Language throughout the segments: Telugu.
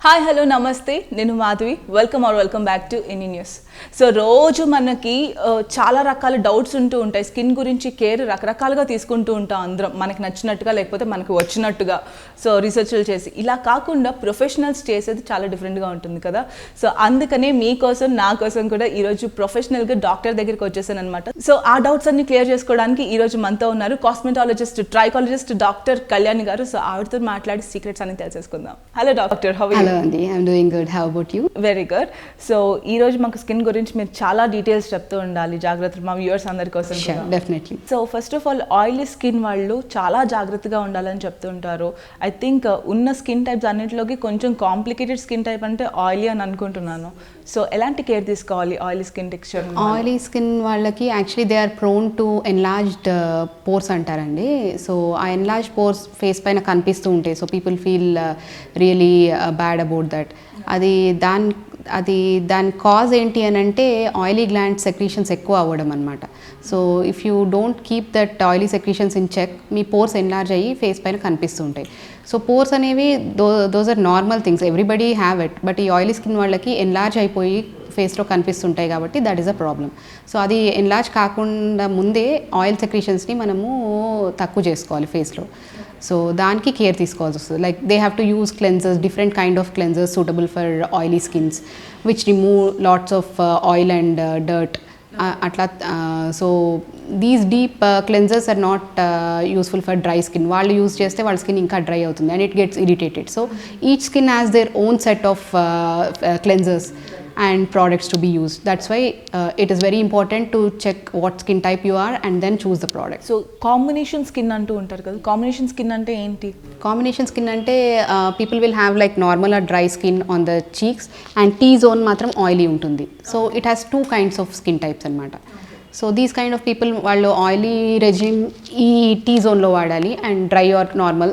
హాయ్ హలో నమస్తే నేను Madhavi welcome back to ANYNEWS. So రోజు మనకి చాలా రకాల డౌట్స్ ఉంటూ ఉంటాయి. స్కిన్ గురించి కేర్ రకరకాలుగా తీసుకుంటూ ఉంటాం అందరం, మనకి నచ్చినట్టుగా లేకపోతే మనకి వచ్చినట్టుగా. సో రీసెర్చ్లు చేసి ఇలా కాకుండా ప్రొఫెషనల్స్ చేసేది చాలా డిఫరెంట్గా ఉంటుంది కదా. సో అందుకనే మీకోసం నా కోసం కూడా ఈరోజు ప్రొఫెషనల్గా డాక్టర్ దగ్గరికి వచ్చేసాను అనమాట. సో ఆ డౌట్స్ అన్ని క్లియర్ చేసుకోవడానికి ఈరోజు మనతో ఉన్నారు కాస్మెటాలజిస్ట్ ట్రైకాలజిస్ట్ డాక్టర్ కళ్యాణి గారు. సో ఆవిడతో మాట్లాడి సీక్రెట్స్ అన్ని తెలిసేసుకుందాం. Hello doctor, how are you? Andy, I'm doing good. How about you? Very good. So ఈ రోజు మాకు స్కిన్ గురించి మీరు చాలా డీటెయిల్స్ చెప్తూ ఉండాలి, జాగ్రత్తలు మా వ్యూవర్స్ అందరి కోసం. Definitely. So first of all oily skin వాళ్ళు చాలా జాగ్రత్తగా ఉండాలని చెప్తుంటారు. ఐ థింక్ ఉన్న స్కిన్ టైప్స్ అన్నింటిలోకి కొంచెం కాంప్లికేటెడ్ స్కిన్ టైప్ అంటే ఆయిలీ అని అనుకుంటున్నాను. సో ఎలాంటి కేర్ తీసుకోవాలి oily skin texture? Oily skin వాళ్ళకి actually they are prone to enlarged pores అంటారండి. సో ఆ ఎన్లార్జ్డ్ పోర్స్ ఫేస్ పైన కనిపిస్తూ ఉంటాయి. So people feel really bad about that. దాని కాజ్ ఏంటి అని అంటే ఆయిలీ గ్లాండ్ సెక్రీషన్స్ ఎక్కువ అవ్వడం అనమాట. So if you don't keep that oily secretions in check, మీ పోర్స్ ఎన్లార్జ్ అయ్యి ఫేస్ పైన కనిపిస్తూ ఉంటాయి. సో పోర్స్ అనేవి those are normal things, everybody have it. But ఈ ఆయిలీ స్కిన్ వాళ్ళకి ఎన్లార్జ్ అయిపోయి ఫేస్లో కనిపిస్తుంటాయి కాబట్టి that is a problem. So అది ఎన్లార్జ్ కాకుండా ముందే ఆయిల్ సెక్రీషన్స్ని మనము తక్కువ చేసుకోవాలి ఫేస్లో. సో దానికి కేర్ తీసుకోవాల్సి వస్తుంది. Like they have to use cleansers, different kind of cleansers suitable for oily skins which remove lots of oil and dirt అట్లా. So these deep cleansers are not useful for dry skin. వాళ్ళు యూస్ చేస్తే వాళ్ళ స్కిన్ ఇంకా డ్రై అవుతుంది and it gets irritated. So each skin has their own set of cleansers and products to be used. That's why it is very important to check what skin type you are and then choose the product. So combination skin antu untaru kada, combination skin ante enti? Combination skin ante people will have like normal or dry skin on the cheeks and T-zone matram oily untundi. So it has two kinds of skin types anamata. So these kind of people vallu oily regime ee T-zone lo vadali and dry or normal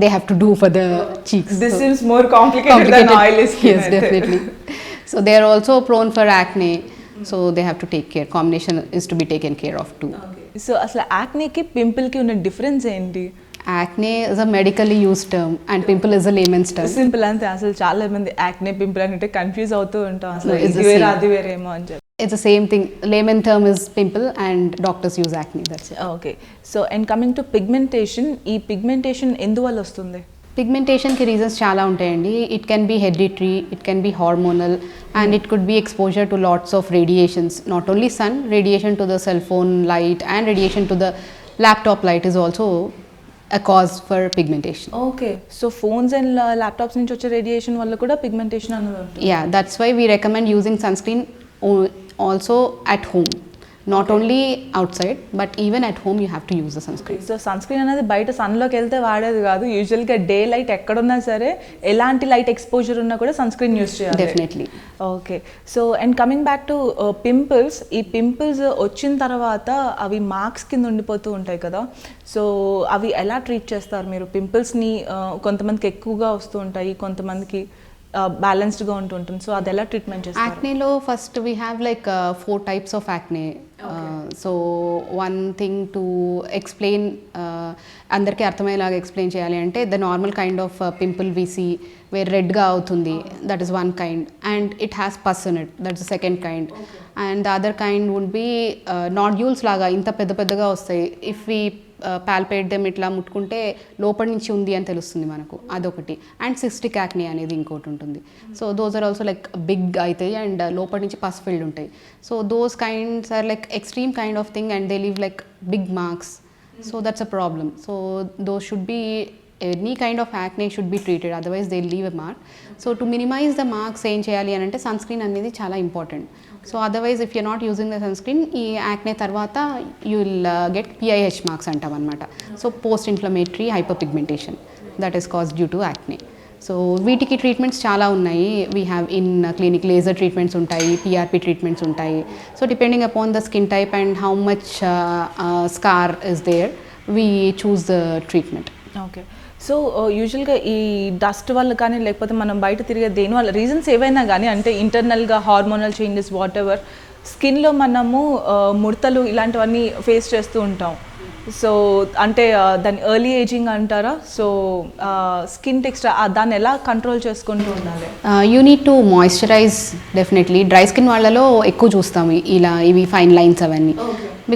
they have to do for the cheeks. This seems more complicated than oily skin. Yes, definitely. So they are also prone for acne, so they have to take care. Combination is to be taken care of too. Okay. So asla acne ki pimple ki unna difference enti? Acne is a medically used term and pimple is a layman's term. Simple ante asalu chaala mandi acne pimple ante confuse avuthu untam. Asalu idi vera adi vera emo ante. It's the same thing. Layman term is pimple and doctors use acne. That's it. Okay. So and coming to pigmentation, ee pigmentation enduvalla vastundi? పిగ్మెంటేషన్కి రీజన్స్ చాలా ఉంటాయండి. It can be hereditary, it can be hormonal and it could be exposure to lots of radiations. Not only sun, radiation to the cell phone light and radiation to the laptop light is also a cause for pigmentation. Okay, so phones and laptops నుంచి వచ్చే రేడియేషన్ వల్ల కూడా పిగ్మెంటేషన్ అనేది ఉంటుంది. Yeah, that's why we recommend using sunscreen also at home. Not only outside but even at home you have to use the sunscreen. So sunscreen అనేది బయట సన్లోకి వెళ్తే వాడేది కాదు. యూజువల్గా డే లైట్ ఎక్కడున్నా సరే, ఎలాంటి లైట్ ఎక్స్పోజర్ ఉన్నా కూడా సన్స్క్రీన్ యూజ్ చేయాలి. Definitely. Okay. So and coming back to pimples, ఈ పింపుల్స్ వచ్చిన తర్వాత అవి మార్క్స్ కింద ఉండిపోతూ ఉంటాయి కదా. సో అవి ఎలా ట్రీట్ చేస్తారు మీరు? పింపుల్స్ని కొంతమందికి ఎక్కువగా వస్తూ ఉంటాయి, కొంతమందికి బ్యాలెన్స్డ్గా ఉంటుంటుంది. సో అది ఎలా ట్రీట్మెంట్ చేస్తారు? యాక్నేలో first we have like 4 types of acne. So one thing to explain, అందరికీ అర్థమయ్యేలాగా ఎక్స్ప్లెయిన్ చేయాలి అంటే the normal kind of pimple we see where రెడ్గా అవుతుంది, that is one kind and it has pus in it, that's the second kind. And the other kind would be nodules లాగా ఇంత పెద్దగా వస్తాయి. ఇఫ్ వి పాల్పేట్ దెమ్, ఇట్లా ముట్టుకుంటే లోపల నుంచి ఉంది అని తెలుస్తుంది మనకు, అదొకటి. అండ్ సిస్టిక్ యాక్నే అనేది ఇంకోటి ఉంటుంది. So those are also like big అవుతాయి అండ్ లోపల నుంచి పస్ ఫిల్డ్ ఉంటాయి. So those kinds are like extreme kind of thing and they leave like big marks. So that's a problem. So those should be, any kind of acne should be treated, otherwise they'll leave a mark. So to minimize the marks ఏం చేయాలి అని అంటే సన్స్క్రీన్ అనేది చాలా important. So otherwise if you're not using the sunscreen, ఈ యాక్నే తర్వాత you will get PIH marks అంటాం అనమాట. So post inflammatory hyper pigmentation, that is cause due to acne. సో వీటికి ట్రీట్మెంట్స్ చాలా ఉన్నాయి. We have in clinic laser treatments ఉంటాయి, PRP ట్రీట్మెంట్స్ ఉంటాయి. So depending upon the skin type and how much scar is there, we choose the treatment. Okay. So యూజువల్గా ఈ డస్ట్ వల్ల కానీ, లేకపోతే మనం బయట తిరిగే దేని వల్ల, రీజన్స్ ఏవైనా కానీ, అంటే ఇంటర్నల్గా హార్మోనల్ చేంజెస్ వాట్ ఎవర్, స్కిన్లో మనము ముడతలు ఇలాంటివన్నీ ఫేస్ చేస్తూ ఉంటాం. సో అంటే దాని ఎర్లీ ఏజింగ్ అంటారా? సో స్కిన్ టెక్స్చర్ దాన్ని ఎలా కంట్రోల్ చేసుకుంటూ ఉండాలి? You need to moisturise definitely. Dry skin వాళ్ళలో ఎక్కువ చూస్తాము ఇలా ఇవి ఫైన్ లైన్స్ అవన్నీ,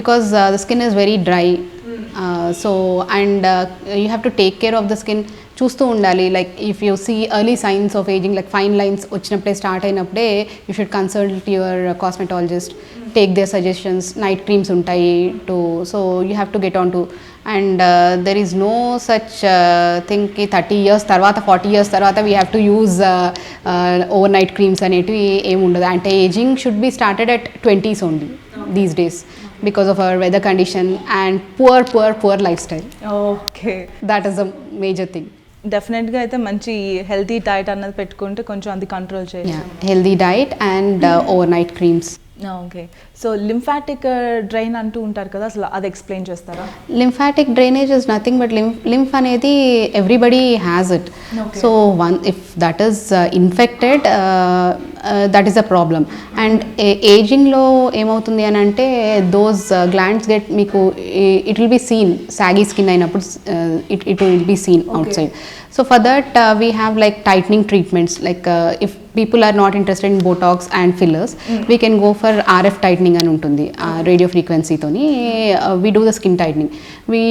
because the skin is very dry. So and you have to take care of the skin. చూస్తూ ఉండాలి. Like if you see early signs of ageing, like fine lines వచ్చినప్పుడే స్టార్ట్ అయినప్పుడే you should consult your cosmetologist, take their suggestions. Night creams ఉంటాయి too, so you have to get on to. And there is no such thing కి 30 years తర్వాత 40 years తర్వాత we have to use overnight creams అనేటివి ఏమి ఉండదు. అంటే ageing should be started at 20s only these days, because of our weather condition and poor lifestyle. Okay, that is a major thing. డెఫినెట్గా అయితే మంచి హెల్తీ డైట్ అన్నది పెట్టుకుంటే కొంచెం అది కంట్రోల్ చేయొచ్చు. Healthy diet and overnight creams. Okay, so lymphatic drain అంటూ ఉంటారు కదా, అసలు అది ఎక్స్ప్లెయిన్ చేస్తారా? Lymphatic drainage is nothing but lymph అనేది everybody has it. So if that is infected that is a problem. And ఏజింగ్లో ఏమవుతుంది అని అంటే దోస్ గ్లాండ్స్ గెట్, మీకు it will be seen, saggy skin అయినప్పుడు it will be seen outside. So for that we have like tightening treatments, like if people are not interested in Botox and fillers, we can go for RF tightening అని ఉంటుంది, radio frequency తోని we do the skin tightening. We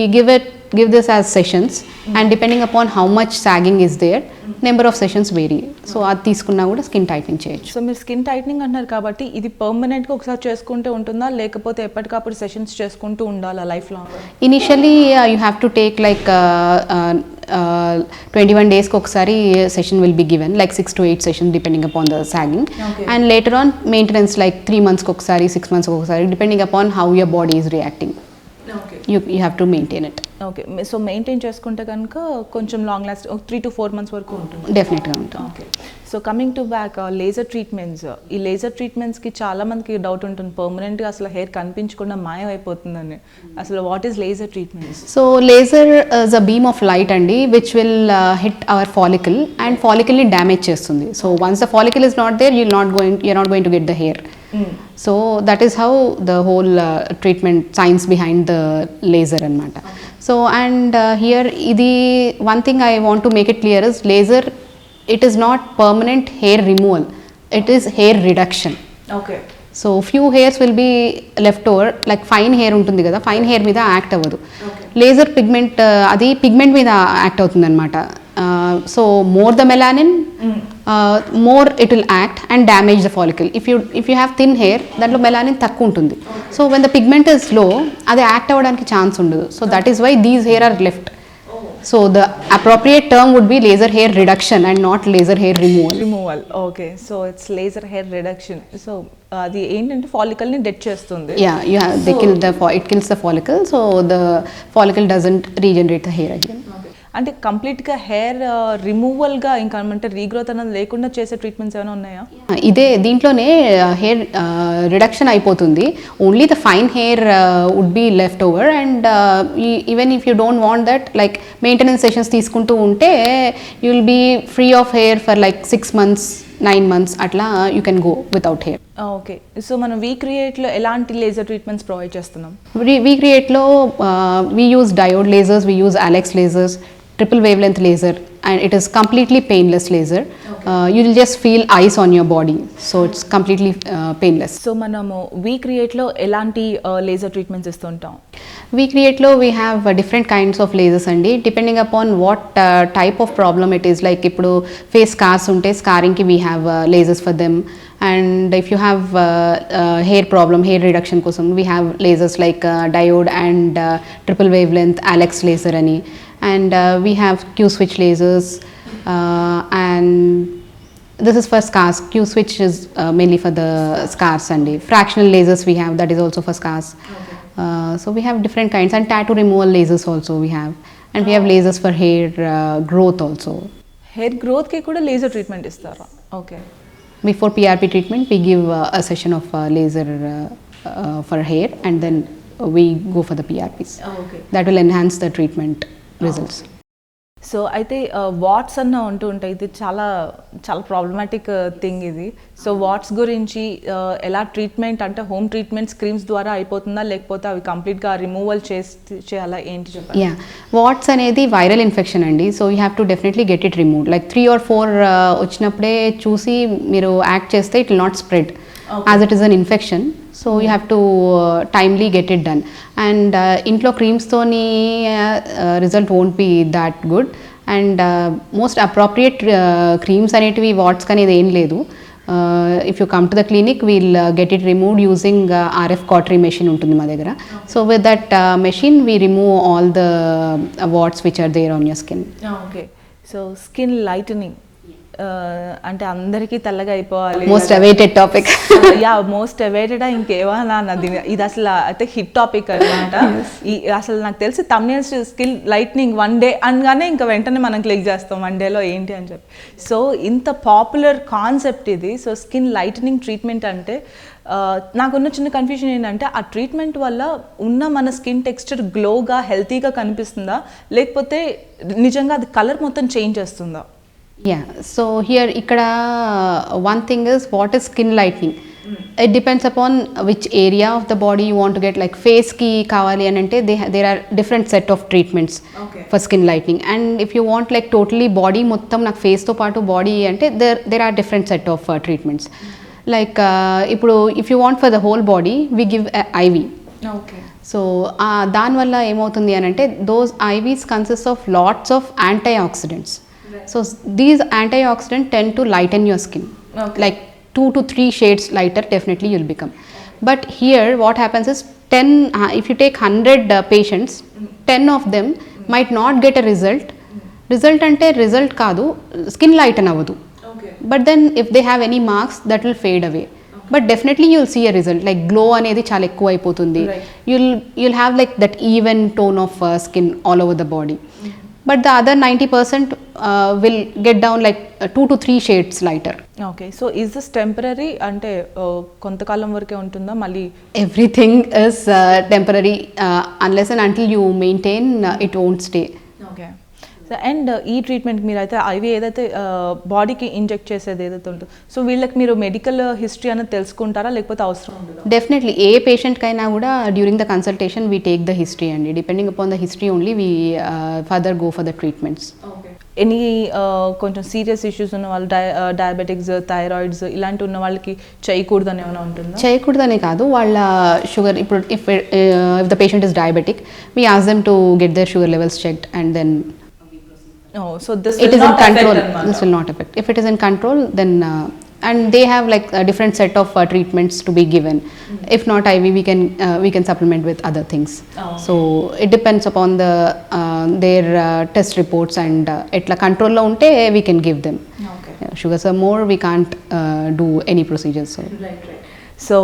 give this as sessions and depending upon how much sagging is there, number of sessions vary. So అది తీసుకున్నా కూడా స్కిన్ టైట్నింగ్ చేయొచ్చు. సో మీరు స్కిన్ టైట్నింగ్ అన్నారు కాబట్టి ఇది పర్మనెంట్గా ఒకసారి చేసుకుంటే ఉంటుందా, లేకపోతే ఎప్పటికప్పుడు సెషన్స్ చేసుకుంటూ ఉండాలా life long? Initially you have to take like 21 days కి ఒకసారి session will be given, like 6 to 8 sessions depending upon the sagging. And later on maintenance like 3 months కి ఒకసారి, 6 months కి ఒకసారి, depending upon how your body is reacting. You have to maintain it. Okay, so maintain చేసుకుంటే కనుక కొంచెం లాంగ్ లాస్ట్ 3 to 4 months వరకు ఉంటుంది. డెఫినెట్గా ఉంటుంది. Okay, so coming to back laser treatments. ఈ లేజర్ ట్రీట్మెంట్స్కి చాలా మందికి డౌట్ ఉంటుంది, పర్మనెంట్గా అసలు హెయిర్ కనిపించకుండా మాయం అయిపోతుందని. అసలు what is laser treatments? So laser is a beam of light అండి, which will hit our follicle and ఫాలికల్ని డ్యామేజ్ చేస్తుంది. So once the follicle is not there, you're not going to get the hair. So that is how the whole treatment science behind the laser anamata. So and here idi one thing I want to make it clear is laser, it is not permanent hair removal, it is hair reduction. Okay, so few hairs will be left over, like fine hair ఉంటుంది కదా, fine hair మీద యాక్ట్ అవ్వదు. లేజర్ పిగ్మెంట్ అది పిగ్మెంట్ మీద యాక్ట్ అవుతుంది అనమాట. So more the melanin, more it will act and damage the follicle. If you have thin hair, దాంట్లో మెలానిన్ తక్కువ ఉంటుంది. So when the pigment is low, అది యాక్ట్ అవ్వడానికి ఛాన్స్ ఉండదు. So that is why these hair are left. So the appropriate term would be laser hair reduction and not laser hair removal. Okay, so it's laser hair reduction. So అది ఏంటంటే ఫాలికల్ ని డెడ్ చేస్తుంది. It kills the follicle, so the follicle doesn't regenerate the hair again. అంటే కంప్లీట్గా హెయిర్ రిమూవల్గా ఇంకా అంటే రీగ్రోత్ అనేది లేకుండా చేసే ట్రీట్మెంట్స్ ఏమైనా ఉన్నాయా? దీంట్లోనే హెయిర్ రిడక్షన్ అయిపోతుంది. Only the fine hair would be left over. And even if you don't want that, like maintenance sessions తీసుకుంటూ ఉంటే you will be free of hair for like 6 months, 9 months అట్లా you can go without hair. Okay, so మనం వీక్రియేట్లో ఎలాంటి లేజర్ ట్రీట్మెంట్స్ ప్రొవైడ్ చేస్తున్నాం? వీక్రియేట్లో we use diode lasers, we use alex lasers, triple wavelength laser, and it is completely painless laser. You will just feel ice on your body, so it's completely painless. సో మనము వీక్రియేట్లో ఎలాంటి లేజర్ ట్రీట్మెంట్స్ ఇస్తుంటాం? వీక్రియేట్లో we have different kinds of lasers అండి, depending upon what type of problem it is. Like ఇప్పుడు face scars ఉంటే scarring కి we have lasers for them. And if you have hair problem, hair reduction కోసం we have lasers like diode and triple wavelength Alex laser ani. And we have Q-switch lasers, and this is for scars. Q-switch is mainly for the scars, and fractional lasers we have, that is also for scars. So we have different kinds, and tattoo removal lasers also we have, and we have lasers for hair growth also. Hair growth ki kuda laser treatment istara? Okay. Before PRP treatment we give a session of laser for hair, and then we go for the PRPs. Okay. That will enhance the treatment results. So అయితే వాట్స్ అన్న ఉంటూ ఉంటాయి, ఇది చాలా చాలా ప్రాబ్లమాటిక్ థింగ్ ఇది. సో వాట్స్ గురించి ఎలా ట్రీట్మెంట్ అంటే హోమ్ ట్రీట్మెంట్స్ క్రీమ్స్ ద్వారా అయిపోతుందా, లేకపోతే అవి కంప్లీట్గా రిమూవల్ చేయాలా, ఏంటి చెప్పండి? యా, వాట్స్ అనేది వైరల్ ఇన్ఫెక్షన్ అండి. So you have to definitely get it remove. Like 3 or 4 వచ్చినప్పుడే చూసి మీరు యాక్ట్ చేస్తే it will not spread as it is an infection. So you have to timely get it done. And intlo creams toni result won't be that good. And most appropriate creams anetivi warts kanedi em ledu. If you come to the clinic, we'll get it removed using RF cautery machine untundi ma daggara. So with that machine we remove all the warts which are there on your skin. Okay, so skin lightening అంటే అందరికీ తెల్లగా అయిపోవాలి, most awaited topic. Yeah, most awaited ఇంకేమన్నా అన్నది, ఇది అసలు అయితే హిట్ టాపిక్ అనమాట. అసలు నాకు తెలిసి తమ్నేల్స్ స్కిన్ లైట్నింగ్ 1 day అనగానే ఇంకా వెంటనే మనం క్లిక్ చేస్తాం 1 dayలో ఏంటి అని చెప్పి. సో ఇంత పాపులర్ కాన్సెప్ట్ ఇది. సో స్కిన్ లైటనింగ్ ట్రీట్మెంట్ అంటే నాకున్న చిన్న కన్ఫ్యూజన్ ఏంటంటే ఆ ట్రీట్మెంట్ వల్ల ఉన్న మన స్కిన్ టెక్స్చర్ గ్లోగా హెల్తీగా కనిపిస్తుందా, లేకపోతే నిజంగా అది కలర్ మొత్తం చేంజ్ చేస్తుందా? Yeah, so here ikkada one thing is what is skin lightening. It depends upon which area of the body you want to get. Like face ki kavali anante there are different set of treatments for skin lightening. And if you want like totally body mottam nak face to paatu body ante there are different set of treatments. Like ippudu if you want for the whole body we give IV. Okay. So dan valla em avutundi anante those IVs consist of lots of antioxidants. So these antioxidants tend to lighten your skin. Okay. Like 2 to 3 shades lighter definitely you'll become. But here what happens is 10 if you take 100 patients, 10 of them might not get a result. Result ante result kaadu, skin lighten avadu. Okay. But then if they have any marks that will fade away. But definitely you'll see a result, like glow anedi chaala ekku ayipotundi. You'll have like that even tone of skin all over the body. But the other 90% will get down like 2 to 3 shades lighter. Okay, so is this temporary ante kontakalam varke untunda malli? Everything is temporary unless and until you maintain it won't stay. Okay. So and ఈ ట్రీట్మెంట్ మీరు అయితే ఐవి ఏదైతే బాడీకి ఇంజెక్ట్ చేసేది ఏదైతే ఉంటుందో, సో వీళ్ళకి మీరు మెడికల్ హిస్టరీ అనేది తెలుసుకుంటారా, లేకపోతే అవసరం ఉండదు? డెఫినెట్లీ ఏ పేషెంట్కైనా కూడా during the consultation we take the history అండి. Depending upon the history only we further go for the treatments. Any కొంచెం సీరియస్ ఇష్యూస్ ఉన్న వాళ్ళు, డయాబెటిక్స్, థైరాయిడ్స్ ఇలాంటి ఉన్న వాళ్ళకి చేయకూడదని ఏమైనా ఉంటుందా? చేయకూడదనే కాదు, వాళ్ళ షుగర్ ఇప్పుడు if the patient is diabetic we ask them to get their sugar levels checked and then so this it is in control. This will not affect. If it is in control, then and they have like a different set of treatments to be given. If not IV, we can supplement with other things. So it depends upon the their test reports and etla control lo unte we can give them. Sugars are more, we can't do any procedures. So so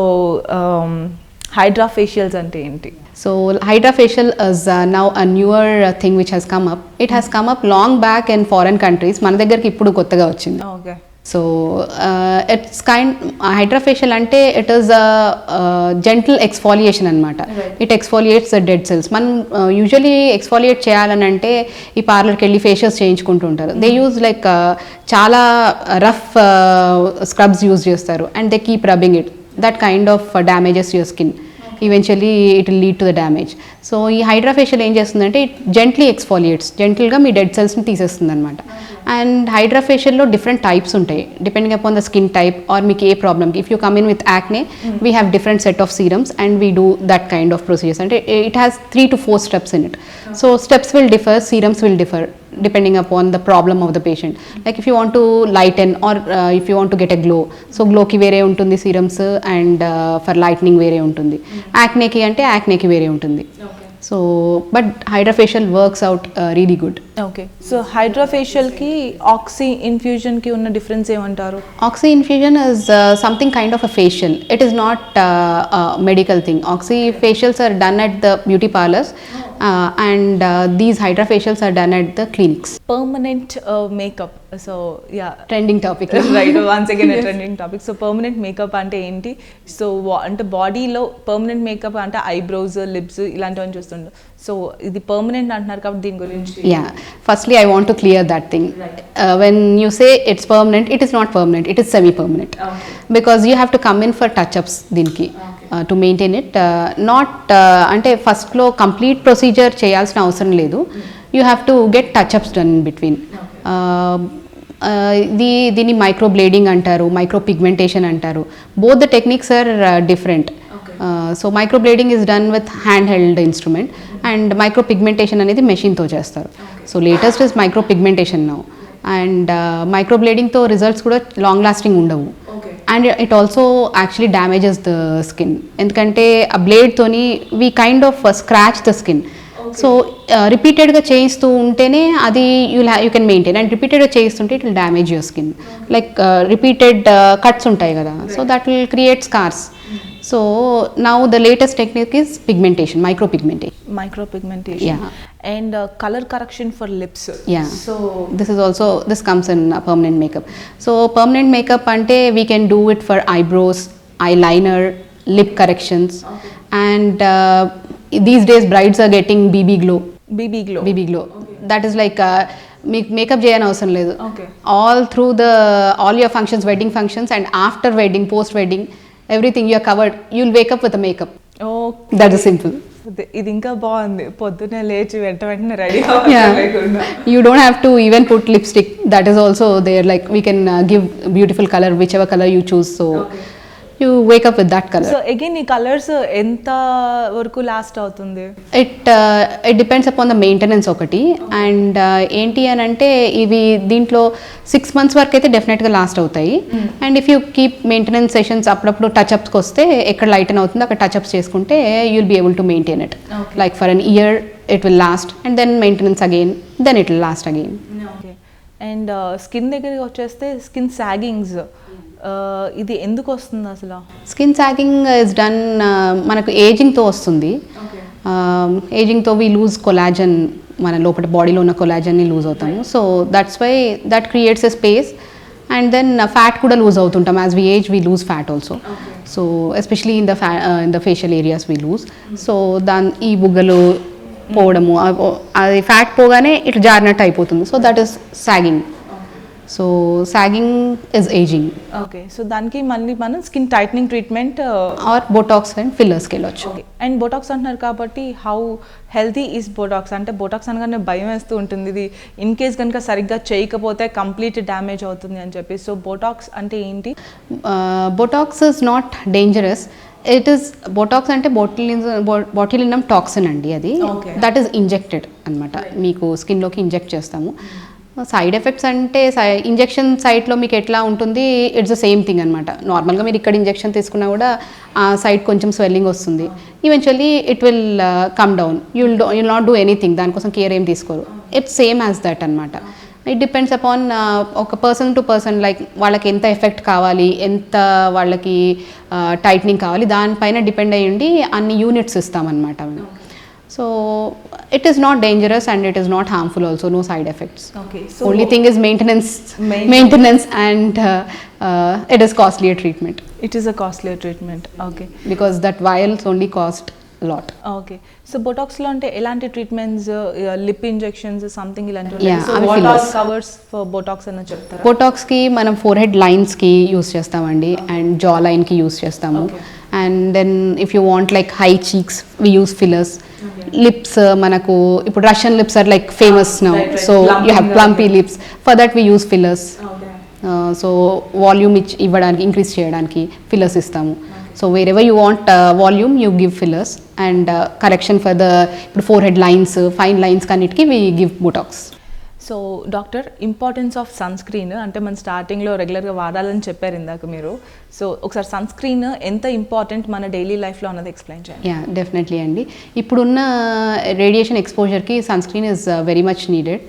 Hydra Facials ante enti? So Hydra Facial is now a newer thing which has come up. It has come up long back in foreign countries. మన దగ్గరికి ఇప్పుడు కొత్తగా వచ్చింది. Okay. So it's Hydra Facial ante it is a gentle exfoliation అన్నమాట. It exfoliates the dead cells. మనం usually exfoliate చేయాలని అంటే ఈ పార్లర్కి వెళ్ళి ఫేషియల్స్ చేయించుకుంటూ ఉంటారు. They use like చాలా rough scrubs యూజ్ చేస్తారు and they keep rubbing it. That kind of damages your skin. Eventually it will lead to the damage. So ఈ హైడ్రా ఫేషియల్ ఏం చేస్తుందంటే ఇట్ జెంట్లీ ఎక్స్ఫోలియేట్స్, జెంటిల్గా మీ డెడ్ సెల్స్ని తీసేస్తుంది అనమాట. అండ్ హైడ్రా ఫేషియల్లో డిఫరెంట్ టైప్స్ ఉంటాయి depending upon the skin type or మీకు ఏ problem. If you come in with acne we have different set of serums and we do that kind of procedures. అంటే it has 3 to 4 steps in it. So steps will differ, serums will differ depending upon the problem of the patient. Like if you want to lighten or if you want to get a glow, so glow ki vere untundi serums and for lightening vere untundi. Acne ki ante acne ki vere untundi. So but Hydra Facial works out really good. Okay, so Hydra Facial ki oxy infusion ki unna difference emantaru? Oxy infusion is something kind of a facial. It is not a medical thing. Oxy facials are done at the beauty parlors And these Hydra facials are done at the clinics. Permanent makeup. So yeah, Trending topic. right, once again a trending topic. So permanent makeup అంటే ఏంటి? సో అంటే బాడీలో పర్మనెంట్ మేకప్ అంటే ఐబ్రోస్, లిప్స్ ఇలాంటివన్నీ చూస్తుంటాం. సో ఇది పర్మనెంట్ అంటున్నారు కాబట్టి దీని గురించి. Yeah, firstly I want to clear that thing. When you say it's permanent, it is not permanent, it is semi-permanent. Because you have to come in for touch-ups దీనికి to maintain it. Not అంటే ఫస్ట్లో కంప్లీట్ ప్రొసీజర్ చేయాల్సిన అవసరం లేదు. You have to get touch-ups done in between. దీన్ని మైక్రో బ్లేడింగ్ అంటారు, మైక్రో పిగ్మెంటేషన్ అంటారు. Both the techniques are different. So microblading is done with hand held instrument and micro pigmentation అనేది మెషిన్తో చేస్తారు. So latest is micro pigmentation now. And మైక్రో బ్లేడింగ్తో రిజల్ట్స్ కూడా లాంగ్ లాస్టింగ్ ఉండవు. And it also actually damages the skin. ఎందుకంటే ఆ బ్లేడ్తోని we kind of scratch the skin. So రిపీటెడ్గా చేయిస్తూ ఉంటేనే అది యూ కెన్ మెయింటైన్. అండ్ రిపీటెడ్గా చేయిస్తుంటే it will damage your skin. Like repeated cuts ఉంటాయి కదా, so that will create scars. So now the latest technique is pigmentation, micro pigmentation. Micro pigmentation. And color correction for lips. Yeah. So this comes in permanent makeup. So permanent makeup ante we can do it for eyebrows, eyeliner, lip corrections. And these days brides are getting BB glow. BB glow. That is like makeup చేయని అవసరం లేదు. All your functions, wedding functions and after wedding, post wedding, everything you are covered. You'll wake up with a makeup. Okay. That is simple. ఇది ఇంకా బాగుంది. పొద్దున్నే లేచి వెంటనే ready. You don't have to even put lipstick. That is also there. Like we can give beautiful color, whichever color you choose. So you wake up with that color. So again ఈ కలర్స్ ఎంత వరకు లాస్ట్ అవుతుంది? It depends upon the maintenance ఒకటి. అండ్ ఏంటి అని అంటే ఇవి దీంట్లో 6 months వరకు అయితే డెఫినెట్గా లాస్ట్ అవుతాయి. And if you keep maintenance sessions అప్పుడప్పుడు టచ్అప్స్కి వస్తే ఎక్కడ లైటన్ అవుతుందో అక్కడ టచ్అప్స్ చేసుకుంటే you will be able to maintain it. Like for an year it will last and then maintenance again, then it will last again. And skin దగ్గరికి వచ్చేస్తే స్కిన్ సాగింగ్స్ ఇది ఎందుకు వస్తుంది అసలు? స్కిన్ సాగింగ్ ఇస్ డన్ మనకు ఏజింగ్తో వస్తుంది. ఏజింగ్తో వీ లూజ్ కొలాజన్, మన లోపల బాడీలో ఉన్న కొలాజన్ని లూజ్ అవుతాము. So that's why that creates a space. And then fat కూడా లూజ్ అవుతుంటాం. As we age we lose fat also. So especially in the facial areas we lose. సో ఈ బుగ్గలు పోవడము, అది ఫ్యాట్ పోగానే ఇట్లా జారినట్టు అయిపోతుంది. So that is sagging. So sagging is ageing. Okay. So దానికి మళ్ళీ మనం skin tightening treatment or Botox and ఫిల్లర్స్కి వెళ్ళొచ్చు. అండ్ బోటాక్స్ అంటున్నారు కాబట్టి హౌ హెల్తీ ఈజ్ బోటాక్స్? అంటే బోటాక్స్ అనగానే భయం వేస్తూ ఉంటుంది, ఇది ఇన్ కేస్ కనుక సరిగ్గా చేయకపోతే కంప్లీట్ డ్యామేజ్ అవుతుంది అని చెప్పి. సో బోటాక్స్ అంటే ఏంటి? Botox is not dangerous. It is Botox అంటే బాటిలినం టాక్సిన్ అండి. అది దట్ ఈస్ ఇంజెక్టెడ్ అనమాట. మీకు స్కిన్లోకి ఇంజెక్ట్ చేస్తాము. సైడ్ ఎఫెక్ట్స్ అంటే ఇంజెక్షన్ సైట్లో మీకు ఎట్లా ఉంటుంది, ఇట్స్ ద సేమ్ థింగ్ అనమాట. నార్మల్గా మీరు ఇక్కడ ఇంజెక్షన్ తీసుకున్నా కూడా ఆ సైడ్ కొంచెం స్వెల్లింగ్ వస్తుంది. Eventually it will come down. You'll not do anything, దానికోసం కేర్ ఏం తీసుకోరు. ఇట్స్ సేమ్ యాజ్ దట్ అనమాట. ఇట్ డిపెండ్స్ అపాన్ ఒక పర్సన్ టు పర్సన్. లైక్ వాళ్ళకి ఎంత ఎఫెక్ట్ కావాలి, ఎంత వాళ్ళకి టైట్నింగ్ కావాలి, దానిపైన డిపెండ్ అయ్యి ఉండి అన్ని units ఇస్తామన్నమాట. So it is not dangerous and it is not harmful also, no side effects. Okay. So only thing is maintenance and it is costlier treatment. It is a costlier treatment. Okay. Because that vials only cost a lot. Okay. So Botox lo ante elanti treatments, lip injections something ilanti ఉంటాయి. So what all covers for Botox ana చెప్తారా? Botox కి మనం forehead lines కి యూస్ చేస్తామండి and jaw line కి యూస్ చేస్తాము. And then if you want like high cheeks, we use fillers. Lips manaku ipudu Russian lips are like famous now. So you have plumpy lips. For that we use fillers. So volume ఇవ్వడానికి, ఇంక్రీజ్ చేయడానికి ఫిల్లర్స్ ఇస్తాము. So wherever you want volume you give fillers and correction for the ఇప్పుడు forehead lines, fine lines కన్నిటికి we give Botox. So doctor, importance of sunscreen అంటే మన స్టార్టింగ్లో రెగ్యులర్గా వాడాలని చెప్పారు ఇందాక మీరు. సో ఒకసారి సన్ స్క్రీన్ ఎంత ఇంపార్టెంట్ మన డైలీ లైఫ్లో అన్నది ఎక్స్ప్లెయిన్ చేయండి. యా, డెఫినెట్లీ అండి. ఇప్పుడున్న రేడియేషన్ ఎక్స్పోజర్కి sunscreen is very much needed.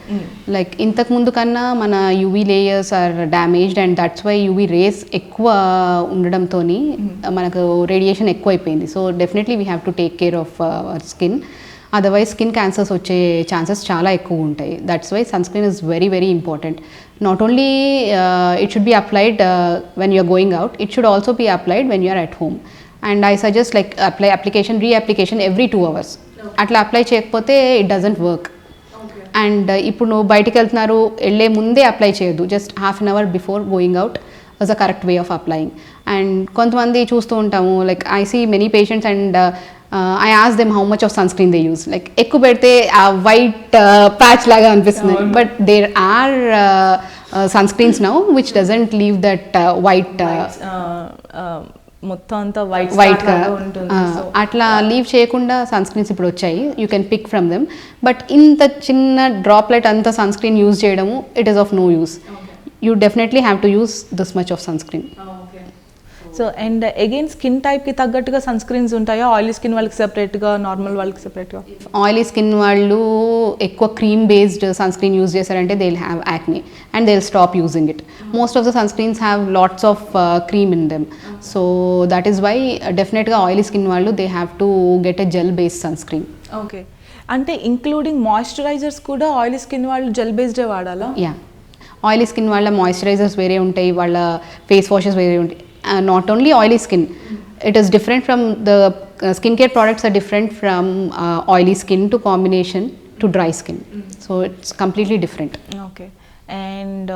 Like ఇంతకు ముందు కన్నా మన UV layers are damaged and that's why UV rays ఎక్కువ ఉండడంతో మనకు రేడియేషన్ ఎక్కువ అయిపోయింది. So definitely we have to take care of our skin. Otherwise skin cancers వచ్చే ఛాన్సెస్ చాలా ఎక్కువ ఉంటాయి. That's why sunscreen is very very important. Not only it should be applied when you're going out, it should also be applied when you're at home. And I suggest like reapplication every 2 hours. అట్లా అప్లై చేయకపోతే ఇట్ డజంట్ వర్క్. అండ్ ఇప్పుడు నువ్వు బయటికి వెళ్తున్నారు, వెళ్ళే ముందే అప్లై చేయొద్దు. Just half an hour before going out was a correct way of applying. And కొంతమంది చూస్తూ ఉంటాము, like I see many patients and I ask them how much of sunscreen they use. Like ఎక్కువ పెడితే ఆ వైట్ ప్యాచ్ లాగా అనిపిస్తుంది, but there are sunscreens now which doesn't leave that white మొత్తం అంతా వైట్గా అట్లా లీవ్ చేయకుండా సన్ స్క్రీన్స్ ఇప్పుడు వచ్చాయి. You can pick from them. But ఇంత చిన్న డ్రాప్లెట్ అంతా సన్ స్క్రీన్ యూజ్ చేయడము it is of no use. You definitely have to use this much of sunscreen. So and again skin టైప్కి తగ్గట్టుగా సన్ స్క్రీన్స్ ఉంటాయా? ఆయిలీ స్కిన్ వాళ్ళకి సెపరేట్గా, నార్మల్ వాళ్ళకి సెపరేట్గా? ఆయిలీ స్కిన్ వాళ్ళు ఎక్కువ cream based sunscreen use చేశారంటే they will have acne and they will stop using it. Most of the sunscreens have lots of cream in them. So that is why డెఫినెట్గా ఆయిలీ స్కిన్ వాళ్ళు they have to get a gel based sunscreen. Okay, అంటే ఇంక్లూడింగ్ మాయిశ్చరైజర్స్ కూడా ఆయిలీ స్కిన్ వాళ్ళు జెల్ బేస్డే వాడాలా? యా, ఆయిలీ స్కిన్ వాళ్ళ మాయిశ్చరైజర్స్ వేరే ఉంటాయి, వాళ్ళ ఫేస్ వాషెస్ వేరే ఉంటాయి. Not only oily skin, it is different from the skincare products are different from oily skin to combination to dry skin. So it's completely different. Okay, and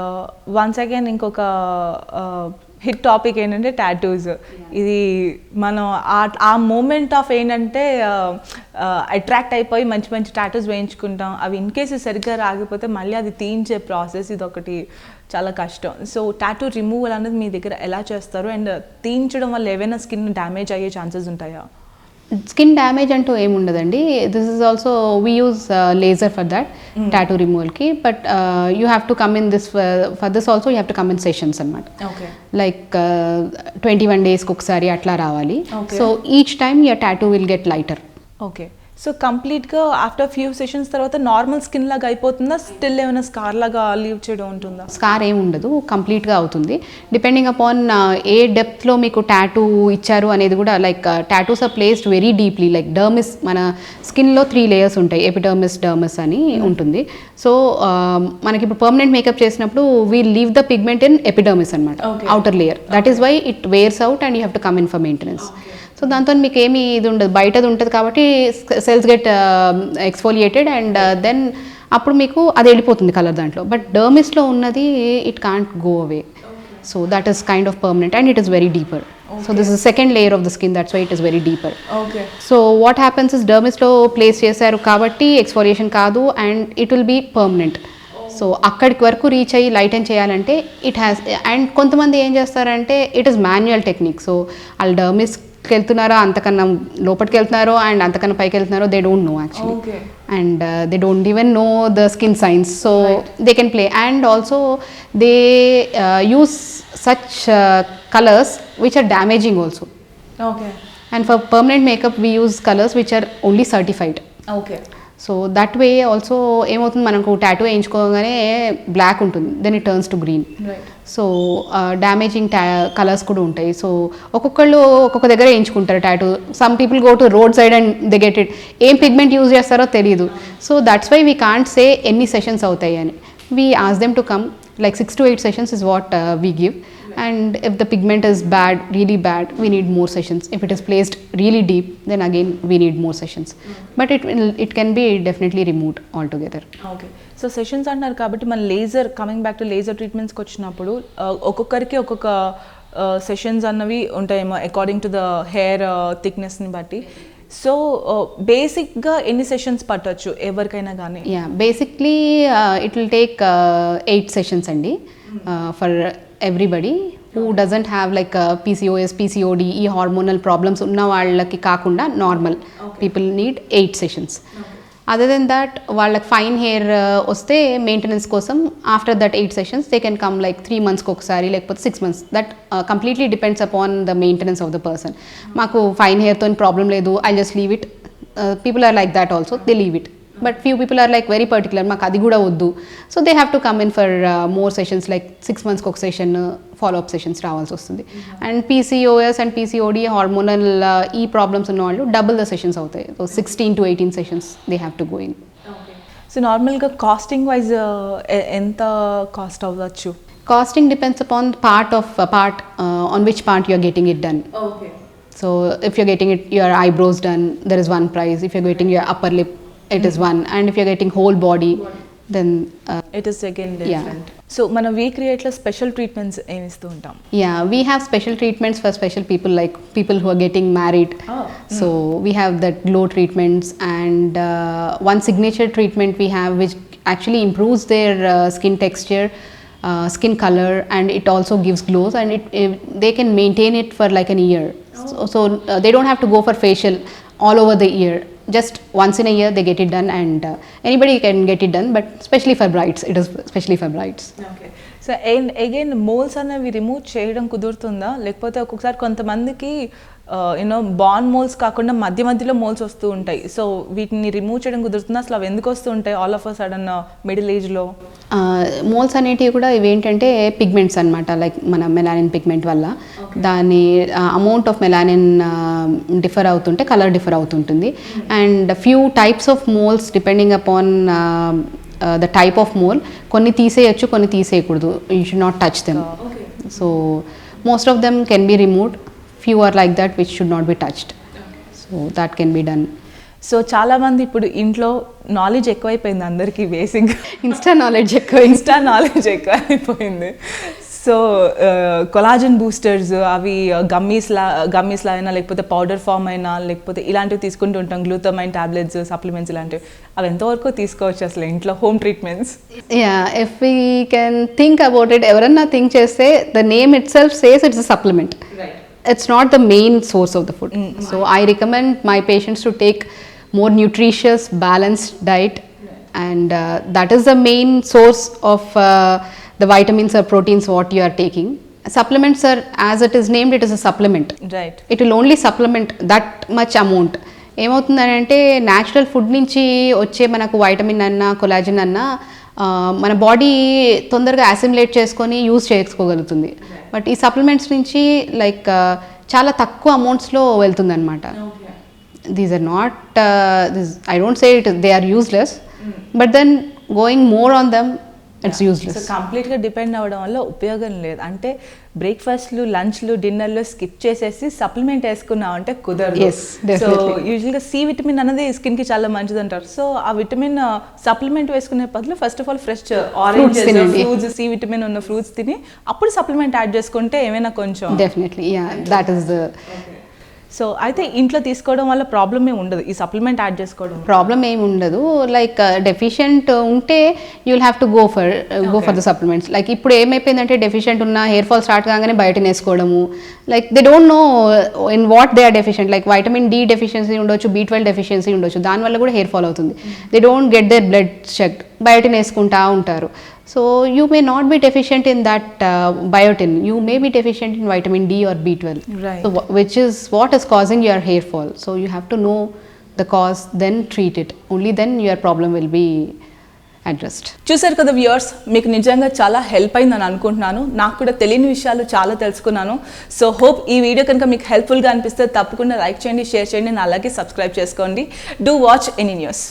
once again ఇంకొక హిట్ టాపిక్ ఏంటంటే టాటూస్. ఇది మనం ఆ మూమెంట్ ఆఫ్ ఏంటంటే అట్రాక్ట్ అయిపోయి మంచి మంచి టాటూస్ వేయించుకుంటాం. అవి ఇన్ కేసు సరిగ్గా రాకపోతే మళ్ళీ అది తీయించే ప్రాసెస్ ఇది ఒకటి చాలా కష్టం. సో టాటూ రిమూవల్ అనేది మీ దగ్గర ఎలా చేస్తారు? అండ్ తీయించడం వల్ల ఏవైనా స్కిన్ డ్యామేజ్ అయ్యే ఛాన్సెస్ ఉంటాయా? స్కిన్ డ్యామేజ్ అంటూ ఏముండదండి. This is also we use laser for that tattoo రిమూవల్కి. But you have to come in this for this also you have to come in sessions అనమాట. లైక్ 21 daysకి ఒకసారి అట్లా రావాలి. So each time your tattoo will get lighter. Okay, so కంప్లీట్గా ఆఫ్టర్ ఫ్యూ సెషన్స్ తర్వాత నార్మల్ స్కిన్ లాగా అయిపోతుందా? స్టిల్ ఏమైనా స్కార్ లాగా లీవ్ చేయడం ఉంటుందా? స్కార్ ఏమి ఉండదు, కంప్లీట్గా అవుతుంది. డిపెండింగ్ అపాన్ ఏ డెప్త్లో మీకు టాటూ ఇచ్చారు అనేది కూడా. Like tattoos are placed very deeply. Like dermis, మన స్కిన్లో 3 layers ఉంటాయి, ఎపిడర్మిస్, డర్మిస్ అని ఉంటుంది. సో మనకి ఇప్పుడు పర్మనెంట్ మేకప్ చేసినప్పుడు we leave the pigment in epidermis అనమాట, outer layer. That is why it wears out and you have to come in for maintenance. So దాంతో మీకు ఏమి ఇది ఉండదు, బయటది ఉంటుంది కాబట్టి cells get exfoliated and then అప్పుడు మీకు అది వెళ్ళిపోతుంది కలర్ దాంట్లో. బట్ డర్మిస్లో ఉన్నది it can't go away. So that is kind of permanent and it is very deeper. So this is second layer of the skin, that's why it is very deeper. So what happens is డర్మిస్లో ప్లేస్ చేశారు కాబట్టి ఎక్స్ఫోలియేషన్ కాదు and it will be permanent. So అక్కడికి వరకు రీచ్ అయ్యి లైటన్ చేయాలంటే ఇట్ హ్యాస్. అండ్ కొంతమంది ఏం చేస్తారంటే it is manual technique. So వాళ్ళు డర్మిస్కి వెళ్తున్నారో, అంతకన్నా లోపలికి వెళ్తున్నారో అండ్ అంతకన్నా పైకి వెళ్తున్నారో they don't know actually. And they don't even know the skin science. So they can play and also they use such colours which are damaging also. And for permanent makeup we use colours which are only certified. So that way also ఏమవుతుంది, మనకు టాటూ వేయించుకోగానే బ్లాక్ ఉంటుంది, then it turns to green. So damaging colours కూడా ఉంటాయి. సో ఒక్కొక్కళ్ళు ఒక్కొక్క దగ్గర వేయించుకుంటారు tattoo. Some people go to road side and they get it. ఏం పిగ్మెంట్ యూజ్ చేస్తారో తెలియదు. So that's why we can't say ఎన్ని సెషన్స్ అవుతాయి అని. We ask them to come like 6 to 8 sessions is what we give. And if the pigment is bad, really bad, we need more sessions. If it is placed really deep, then again we need more sessions. But it can be definitely removed altogether. Okay, so sessions antaru kabatti man laser, coming back to laser treatments ki vachinappudu okokkariki okokka sessions annavi untayemo according to the hair thickness ni batti. So బేసిక్గా ఎన్ని సెషన్స్ పట్టొచ్చు ఎవరికైనా కానీ? Yeah, basically it will take 8 sessions అండి for everybody who doesn't have like PCOS, PCOD, ఈ హార్మోనల్ ప్రాబ్లమ్స్ ఉన్న వాళ్ళకి కాకుండా normal people need 8 sessions. Other than that వాళ్ళకి ఫైన్ హెయిర్ వస్తే మెయింటెనెన్స్ కోసం after that 8 sessions they can come like 3 monthsకి ఒకసారి లేకపోతే 6 months. That completely depends upon the maintenance of the person. మాకు ఫైన్ హెయిర్తో ప్రాబ్లం లేదు, I just leave it. People are like that also, they leave it. But few people are like very particular, మాకు అది కూడా వద్దు. So they have to come in for more sessions, like 6 monthsకి ఒక సెషన్ ఫాలోఅప్ సెషన్స్ రావాల్సి వస్తుంది. And PCOS and PCOD hormonal ఈ ప్రాబ్లమ్స్ ఉన్న వాళ్ళు డబుల్ ద సెషన్స్ అవుతాయి. So 16 to 18 sessions they have to go in. So నార్మల్గా కాస్టింగ్ వైజ్ ఎంత కాస్ట్ అవ్వచ్చు? Costing depends upon part on which part you are getting it done. Okay. So if you're getting your eyebrows done, there is one price. If you're getting your upper lip, it is one. And if you're getting whole body, then it is again different. So మన వీ క్రియేట్లో స్పెషల్ ట్రీట్మెంట్స్ ఏమి ఇస్తూ ఉంటాం? Yeah, we have special treatments for special people, like people who are getting married. So we have that glow treatments, and one signature treatment we have which actually improves their skin texture, skin color, and it also gives glows, and they can maintain it for like an year. So they don't have to go for facial all over the year. Just once in a year they get it done, and anybody can get it done, but especially for brides, it is especially for brides. Okay. So again moles అనేవి రిమూవ్ చేయడం కుదురుతుందా, లేకపోతే ఒక్కొక్కసారి కొంతమందికి యూనో బాన్ మోల్స్ కాకుండా మధ్యలో మోల్స్ వస్తూ ఉంటాయి, సో వీటిని రిమూవ్ చేయడం కుదురుతుందా? అసలు అవి ఎందుకు వస్తూ ఉంటాయి all of a sudden middle ఏజ్లో? మోల్స్ అనేటివి కూడా ఇవేంటంటే పిగ్మెంట్స్ అనమాట, లైక్ మన మెలానిన్ పిగ్మెంట్ వల్ల దాని అమౌంట్ ఆఫ్ మెలానిన్ డిఫర్ అవుతుంటే కలర్ డిఫర్ అవుతుంటుంది. And few types of moles depending upon the type of mole, కొన్ని తీసేయచ్చు, కొన్ని తీసేయకూడదు. You should not touch them. So most of them can be removed, few are like that which should not be touched. So that can be done. So చాలామంది ఇప్పుడు ఇంట్లో నాలెడ్జ్ ఎక్కువైపోయింది అందరికీ, బేసిక్ ఇన్స్టా నాలెడ్జ్ ఎక్కువైపోయింది. సో కొలాజన్ బూస్టర్స్ అవి గమ్మీస్లా అయినా లేకపోతే పౌడర్ ఫామ్ అయినా లేకపోతే ఇలాంటివి తీసుకుంటూ ఉంటాం, గ్లూటమైన్ టాబ్లెట్స్, సప్లిమెంట్స్ ఇలాంటివి. అవి ఎంతవరకు తీసుకోవచ్చు అసలు ఇంట్లో home treatments? If we can think about it, ఎవరన్నా థింక్ చేస్తే the name it self says it's a supplement. It's not the main source of the food. So I recommend my patients to take more nutritious, balanced diet, and that is the main source of the vitamins or proteins what you are taking. Supplements are, as it is named, it is a supplement. Right. It will only supplement that much amount. ఏమవుతుందంటే న్యాచురల్ ఫుడ్ నుంచి వచ్చే మనకు వైటమిన్ అన్నా కొలాజిన్ అన్నా మన బాడీ తొందరగా అసిమిలేట్ చేసుకొని యూజ్ చేసుకోగలుగుతుంది. బట్ ఈ సప్లిమెంట్స్ నుంచి లైక్ చాలా తక్కువ అమౌంట్స్లో వెళ్తుంది అనమాట. These are not I don't say it they are useless, but then going more on them it's useless. So కంప్లీట్గా డిపెండ్ అవ్వడం వల్ల ఉపయోగం లేదు. అంటే బ్రేక్ఫాస్ట్లు, లంచ్లు, డిన్నర్లు స్కిప్ చేసేసి సప్లిమెంట్ వేసుకున్నాం అంటే కుదరదు. సో యూజువల్గా సి విటమిన్ అనేది స్కిన్కి చాలా మంచిది అంటారు. సో ఆ విటమిన్ సప్లిమెంట్ వేసుకునే బదులు first of all fresh orange fruits, C vitamin ఉన్న ఫ్రూట్స్ తిని అప్పుడు సప్లిమెంట్ యాడ్ చేసుకుంటే ఏమైనా కొంచెం definitely that is the. So అయితే ఇంట్లో తీసుకోవడం వల్ల ప్రాబ్లమ్ ఏమి ఉండదు, ఈ సప్లిమెంట్ యాడ్ చేసుకోవడం ప్రాబ్లమ్ ఏమి ఉండదు. లైక్ డెఫిషియెంట్ ఉంటే you will have to go for the supplements. Like ఇప్పుడు ఏమైపోయిందంటే డెఫిషియెంట్ ఉన్న హెయిర్ ఫాల్ స్టార్ట్ కాగానే బయట వేసుకోవడము, like they don't know in what they are deficient. Like vitamin D deficiency ఉండొచ్చు, B12 డెఫిషియన్సీ ఉండొచ్చు, దానివల్ల కూడా హెయిర్ ఫాల్ అవుతుంది. They don't get their blood check, బయట వేసుకుంటా ఉంటారు. So you may not be deficient in that biotin. You may be deficient in vitamin D or B12, right? So which is what is causing your hair fall. So you have to know the cause, then treat it. Only then your problem will be addressed. చూసారు కదా వ్యూవర్స్, మీకు నిజంగా చాలా హెల్ప్ అయిందని అనుకుంటున్నాను. నాకు కూడా తెలియని విషయాలు చాలా తెలుసుకున్నాను. సో హోప్ ఈ వీడియో కనుక మీకు హెల్ప్ఫుల్గా అనిపిస్తే తప్పకుండా లైక్ చేయండి, షేర్ చేయండి, అలాగే సబ్స్క్రైబ్ చేసుకోండి. Do watch any news.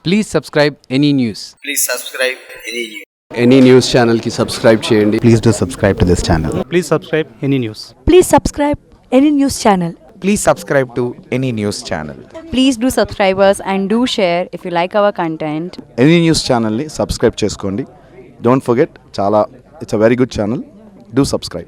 Please subscribe any news. Please subscribe any news. Any news ఛానల్కి సబ్స్క్రైబ్ చేయండి. Please do subscribe to this channel. Please subscribe any news. Please subscribe any news channel. Please subscribe to any news channel. Please do subscribe us and do share if you like our content. Any news ఛానల్ని సబ్స్క్రైబ్ చేసుకోండి. డోంట్ ఫర్గెట్, చాలా it's a very good channel. Do subscribe.